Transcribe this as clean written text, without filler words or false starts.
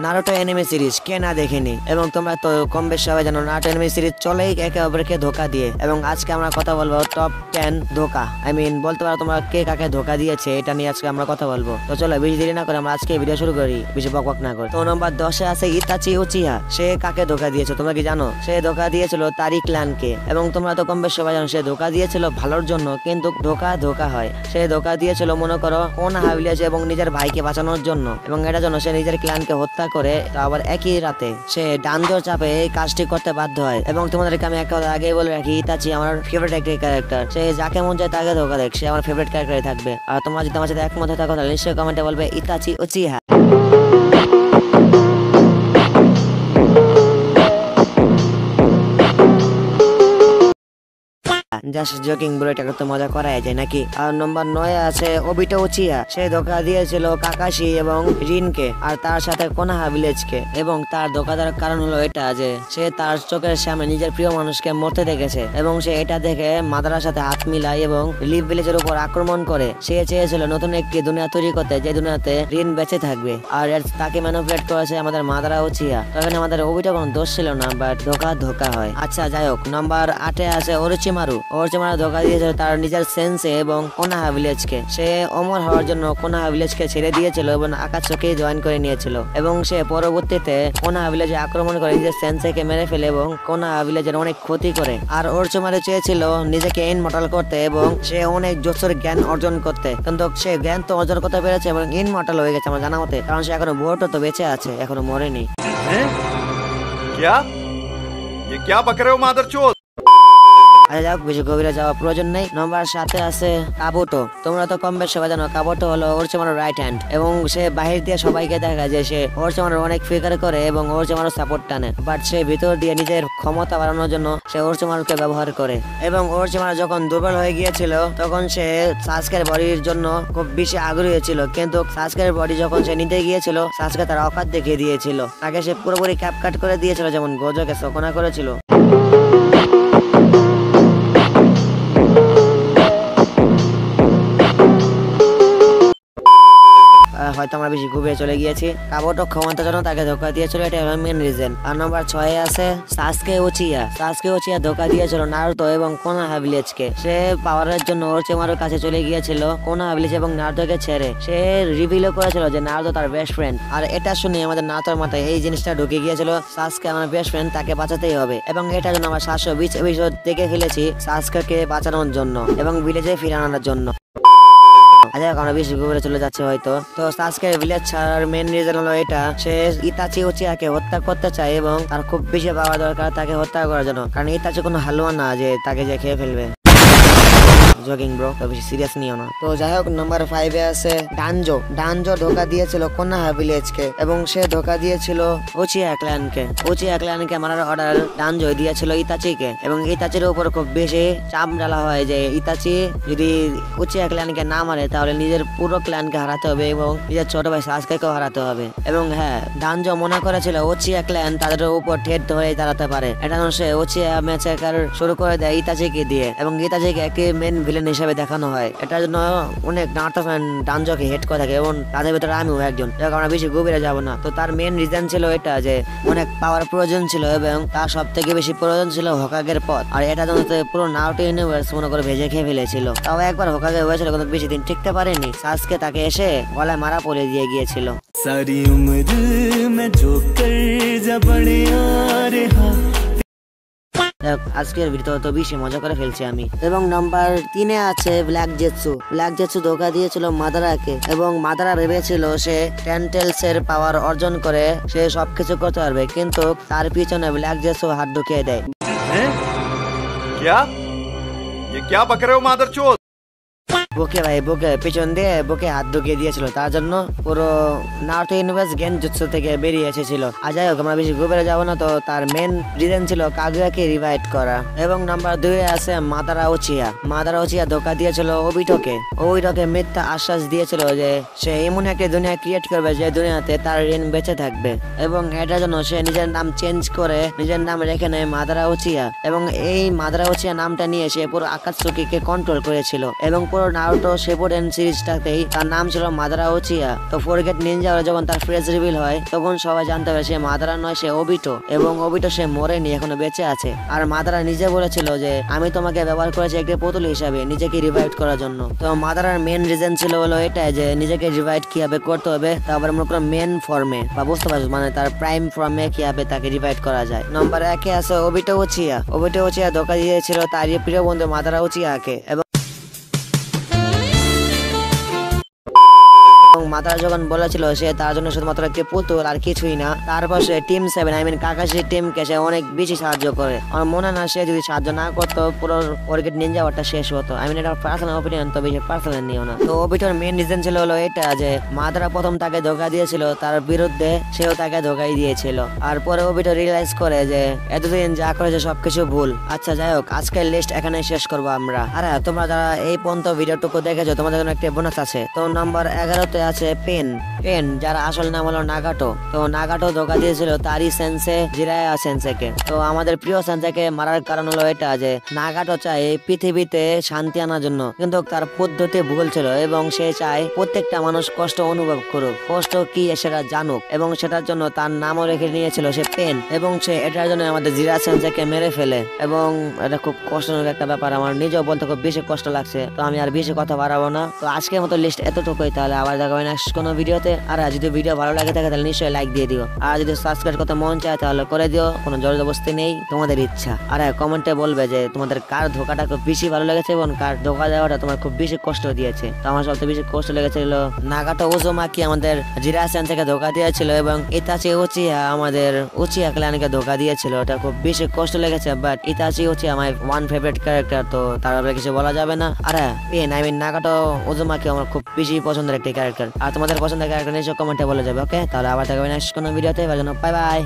Naruto anime series কে না দেখেনি, এবং তোমরা তো কম বেশি সবাই জানো নারুটো অ্যানিমে সিরিজ চলেই একে অপরকে ধোকা দিয়ে। এবং আজকে আমরা কথা বলবো টপ 10 ধোকা, বলতে পারো তোমরা কে কাকে ধোকা দিয়েছে এটা নিয়ে আজকে আমরা কথা বলবো। তো চলো বেশি দেরি না করে আমরা আজকে ভিডিও শুরু করি, বেশি বকবক না করে। তো নম্বর 10 এ আছে ইতাচি উচিহা। সে কাকে ধোকা দিয়েছে তোমরা কি জানো? সে ধোকা দিয়েছিল তারিক ক্ল্যানকে, এবং তোমরা তো কম বেশি সবাই জানো সে ধোকা দিয়েছিল ভালোর জন্য, কিন্তু ধোকা হয়। সে ধোকা দিয়েছিল মনে করো কোনোহা ভিলেজ এবং নিজের ভাইকে বাঁচানোর জন্য, এবং এটার জন্য সে নিজের ক্ল্যানকে হত্যা করে, তা আবার একই রাতে সে ডানজোর চাপে এই কাজটি করতে বাধ্য হয়। এবং তোমাদেরকে আমি একটা কথা আগেই বলে রাখি, ইতাচি আমার ফেভারিট একটি ক্যারেক্টার। সে যাকে মন চায় তাকে ধোকা দেয়, সে আমার ফেভারিট ক্যারেক্টারই থাকবে। আর তোমরা যদি আমার সাথে একমত হয়ে থাকো তাহলে নিশ্চয়ই কমেন্টে বলবে Itachi Uchiha. Just joking bro, এটা তো মজা করাই যায় নাকি। আর নম্বর 9 আছে ওবিটো উচিহা। সে ধোকা দিয়েছিল কাকাশি এবং রিনকে, আর তার সাথে কোনোহা ভিলেজকে। এবং তার ধোকা দেওয়ার কারণ হলো এটা যে সে তার চোখের সামনে নিজের প্রিয় মানুষকে মরতে দেখেছে, এবং সে এটা দেখে মাদারার সাথে হাত মিলায় এবং লিভ ভিলেজের উপর আক্রমণ করে। সে চেয়েছিল নতুন একটি দুনিয়া তৈরি করতে, যে দুনিয়াতে রিন বেঁচে থাকবে, আর তাকে ম্যানিপুলেট করেছে আমাদের মাদারা উচিহা। তখন আমাদের ওবিটো কোনো দোষ ছিল না, বাট ধোকা হয়। আচ্ছা যাই হোক, নম্বর 8 এ আছে ওরোচিমারু ধোকা দিয়েছিল তার নিজের সেন্সে এবং কোনোহা ভিলেজকে। সে অমর হওয়ার জন্য কোনোহা ভিলেজকে ছেড়ে দিয়েছিল এবং আকাশকে জয়েন করে নিয়েছিল, এবং সে পরবর্তীতে কোনোহা ভিলেজে আক্রমণ করে নিজের সেন্সেকে মেরে ফেলে এবং কোনোহা ভিলেজের অনেক ক্ষতি করে। আর ওরোচিমারু চেয়েছিল নিজেকে ইনমর্টাল করতে এবং সে অনেক জোসের জ্ঞান অর্জন করতে, কিন্তু সে জ্ঞান তো অর্জন করতে পেরেছে এবং ইনমর্টাল হয়ে গেছে আমার জানা মতে, কারণ সে এখনো বোর্ডও তো বেঁচে আছে, এখনো মরেনি। क्या बक रहे हो मादरचोद? বেশি গভীরে যাওয়া প্রয়োজন নেই। নম্বর 7 এ আছে কাবুটো। তোমরা তো কম বেশ সবাই জানো কাবুটো হলো ওরোচিমারুর রাইট হ্যান্ড, এবং সে বাহির দিয়ে সবাইকে দেখায় যে সে ওরোচিমারুর অনেক ফিকার করে এবং ওরোচিমারুর সাপোর্ট টানে, বাট সে ভিতর দিয়ে নিজের ক্ষমতা বাড়ানোর জন্য সে ওরোচিমারুকে ব্যবহার করে। এবং ওরোচিমারু যখন দুর্বল হয়ে গিয়েছিল তখন সে সাসকের বডির জন্য খুব বেশি আগ্রহী ছিল, কিন্তু সাসকের বডি যখন সে নিতে গিয়েছিল সাসকে তার অকাত দেখিয়ে দিয়েছিল, তাকে সে পুরোপুরি ক্যাপকাট করে দিয়েছিল, যেমন গোজোকে শোকনা করেছিল। হয়তো আমরা বেশি ঘুরে চলে গিয়েছি। কাবুটো ক্ষমতার জন্য তাকে ধোকা দিয়েছিল, এটা হলো মেন রিজন। আর নম্বর 6 এ আছে সাসকে উচিহা। সাসকে উচিহা ধোকা দিয়েছিল নারুতো এবং কোনোহা ভিলেজকে। সে পাওয়ারের জন্য ওরোচিমারুর কাছে চলে গিয়েছিল কোনোহা ভিলেজ এবং নারুতোকে ছেড়ে। সে রিভিলও করেছিল যে নারুতো তার বেস্ট ফ্রেন্ড, আর এটা শুনে আমাদের নারুতোর মাথায় এই জিনিসটা ঢুকে গিয়েছিল, সাসকে আমার বেস্ট ফ্রেন্ড, তাকে বাঁচাতেই হবে। এবং এটার জন্য আমরা 720 এপিসোড দেখে ফেলেছি সাসকে বাঁচানোর জন্য এবং ভিলেজে ফিরানোর জন্য। আচ্ছা আমরা বেশি ঘুরে চলে যাচ্ছে হয়তো। তো সাসকে ভিলেজ ছাড়ার মেন রিজন হলো এটা, সে ইতাচি উচিহাকে হত্যা করতে চায় এবং তার খুব বেশি পাওয়া দরকার তাকে হত্যা করার জন্য, কারণ ইতাচি কোনো হালুয়া না যে তাকে যে খেয়ে ফেলবে। জগিং ব্রো, তো বেশি সিরিয়াস নিও না। তো যাই হোক, নম্বর 5 এ আছে ডানজো ধোকা দিয়েছিল কোনোহা ভিলেজকে, এবং সে ধোকা দিয়েছিল উচিহা ক্ল্যানকে মারার অর্ডার ডানজো দিয়েছিল ইতাচিকে, এবং ইতাচির উপর খুব বেশি চাপ ঢালা হয় যে ইতাচি যদি উচিহা ক্ল্যানকে না মারে তাহলে নিজের পুরো ক্ল্যানকে হারাতে হবে এবং নিজের ছোট ভাই সাসকেকেও হারাতে হবে। এবং হ্যাঁ, ডানজো মনে করেছিল উচিহা ক্ল্যান তাদের উপর ঠেট হয়ে দাঁড়াতে পারে, এটা সে উচিহা ম্যাচেকার শুরু করে দেয় ইতাচিকে দিয়ে, এবং ইতাচিকে একটি মেন ভিলেন হিসেবে দেখানো হয়। এটার জন্য অনেক নারুতো ফ্যান ডানজোকে হেট করে থাকে, এবং তাদের ভিতরে আমিও একজন। আমরা বেশি গভীরে যাবো না। তো তার মেন রিজন ছিল এটা যে অনেক পাওয়ার প্রয়োজন ছিল, এবং তার সব থেকে বেশি প্রয়োজন ছিল হোকাগের পথ, আর এটা জন্য পুরো নারুটো ইউনিভার্স মনে করে ভেজে খেয়ে ফেলেছিল। তাও একবার হোকাগে হয়েছিল, কিন্তু বেশি দিন টিকতে পারেনি। সাসকে তাকে এসে গলায় মারা পড়ে দিয়ে গিয়েছিল। সারি উমর মে জো কর যা বড়ে আরে হা। আজকের ভিডিও তো বেশি মজা করে ফেলছি আমি। এবং নাম্বার 3 এ আছে ব্ল্যাক জেটসু ধোকা দিয়েছিল মাদারাকে, এবং মাদারা ভেবেছিল সে টেন্টেলস এর পাওয়ার অর্জন করে সে সবকিছু করতে পারবে, কিন্তু তার পিছনে ব্ল্যাক জেটসু হাত ঢুকিয়ে দেয়। क्या बक रहे हो मादरचोद? বুকে পিছন দিয়ে বুকে হাত ঢুকিয়ে দিয়েছিল, তার জন্য পুরো নারুতো ইউনিভার্স গেনজুৎসু থেকে বেরিয়ে এসেছিল। আর যাই হোক, আমরা বেশি গভীরে যাবো না। তো তার মেন রিজন ছিল কাগুয়াকে রিভাইভ করা। এবং নাম্বার 2 এ আছে মাদারা উচিহা ধোকা দিয়েছিল ওবিটোকে মিথ্যা আশ্বাস দিয়েছিল যে সে এমন একটা দুনিয়া ক্রিয়েট করবে যে দুনিয়াতে তার রিন বেঁচে থাকবে, এবং এটার জন্য সে নিজের নাম চেঞ্জ করে নিজের নাম রেখে নেয় মাদারা উচিহা, এবং এই মাদারা উচিহা নামটা নিয়ে সে পুরো আকাতসুকিকে কন্ট্রোল করেছিল, এবং পুরো নারুটো শিপুডেন সিরিজটাতেই তার নাম ছিল মাদারা উচিয়া। তো ফরগেট নিনজা যখন তার ফ্রেজ রিভিল হয় তখন সবাই জানতে পারে সে মাদারা নয়, সে ওবিটো, এবং ওবিটো সে মরেনি, এখনো বেঁচে আছে। আর মাদারা নিজে বলেছিল যে আমি তোমাকে ব্যবহার করেছি একটি পুতুল হিসাবে নিজেকে রিভাইভ করার জন্য। তো মাদারার মেন রিজন ছিল হলো এটাই যে নিজেকে রিভাইভ কিভাবে করতে হবে, তারপরে মনে করো মেন ফর্মে বা বুঝতে পারছো মানে তার প্রাইম ফর্মে কিভাবে তাকে রিভাইভ করা যায়। নম্বর 1-এ আছে ওবিটো উচিয়া। ওবিটো উচিয়া ধোকা দিয়েছিল তার প্রিয় বন্ধু মাদারা উচিয়াকে, এবং মাদারা যখন বলেছিল সে তার জন্য শুধুমাত্র একটি পুতুল আর কিছুই না, তারপর সে টিম 7 আই মিন কাকাশি টিমকে সে অনেক বেশি সাহায্য করে। আমার মনে না সে যদি সাহায্য না করতো পুরো ফরগেট নিনজা ওয়ারটা শেষ হতো। আমি এটা পার্সোনাল অপিনিয়ন, তবে পার্সোনাল নিও না। তো ওবিটোর মেন রিজন ছিল হলো এটা যে মাদারা প্রথম তাকে ধোকা দিয়েছিল, তার বিরুদ্ধে সেও তাকে ধোকাই দিয়েছিল। আর পরে ওবিটো রিয়েলাইজ করে যে এতদিন যা করেছে সবকিছু ভুল। আচ্ছা যাই হোক, আজকের লিস্ট এখানে শেষ করবো আমরা। আর তোমরা যারা এই পর্যন্ত ভিডিওটুকু দেখেছো তোমাদের জন্য একটা বোনাস আছে। তো নম্বর 11-তে আছে পেন। যার আসল নাম হলো নাগাটো। তো নাগাটো ধোকা দিয়েছিল তারই সেন্সে জিরায়া সেন্সেকে। তো আমাদের প্রিয় সেন্সেকে মারার কারণ হলো এটা যে নাগাটো চায় এই পৃথিবীতে শান্তি আনার জন্য, কিন্তু তার পদ্ধতি ভুল ছিল এবং সে চায় প্রত্যেকটা মানুষ কষ্ট অনুভব করুক, কষ্ট কি সেটা জানুক, এবং সেটার জন্য তার নামও রেখে নিয়েছিল সে পেন। এবং সে এটার জন্য আমাদের জিরা সেন্সেকে মেরে ফেলে, এবং এটা খুব কষ্টজনক একটা ব্যাপার। আমার নিজেও বলতে খুব বেশি কষ্ট লাগছে। তো আমি আর বেশি কথা বাড়াবো না। তো আজকের মতো লিস্ট এতটুকুই, তাহলে আবার দেখা হবে নেক্সট কোনো ভিডিওতে। আর যদি ভিডিও ভালো লাগে থাকে তাহলে নিশ্চয়ই লাইক দিয়ে দিও, আর যদি সাবস্ক্রাইব করতে মন চায় তাহলে করে দিও, কোনো জবরদস্তি নেই, তোমাদের ইচ্ছা। আর কমেন্টে বলবে যে তোমাদের কার ধোকাটা খুব বেশি ভালো লেগেছে এবং কার ধোকা দেওয়াটা তোমার খুব বেশি কষ্ট দিয়েছে। তো আমার সবচেয়ে বেশি কষ্ট লেগেছে হলো নাগাটো উজুমাকি আমাদের জিরা সেন্সেকে ধোকা দিয়েছিল, এবং ইতাচি উচিয়া আমাদের উচিয়া ক্ল্যানকে ধোকা দিয়েছিল। ওটা খুব বেশি কষ্ট লেগেছে, বাট ইতাচি উচিয়া আমার ওয়ান ফেভারিট ক্যারেক্টার, তো তার ব্যাপারে কিছু বলা যাবে না। আর পেন আই মিন নাগাটো উজুমাকি আমার খুব বেশি পছন্দের একটি ক্যারেক্টার। আর তোমাদের পছন্দের ক্যারেক্টার নিশ্চয় কমেন্টে বলে যাবে। ওকে, তাহলে আবার দেখা হবে নেক্সট কোনো ভিডিওতে। Bye bye.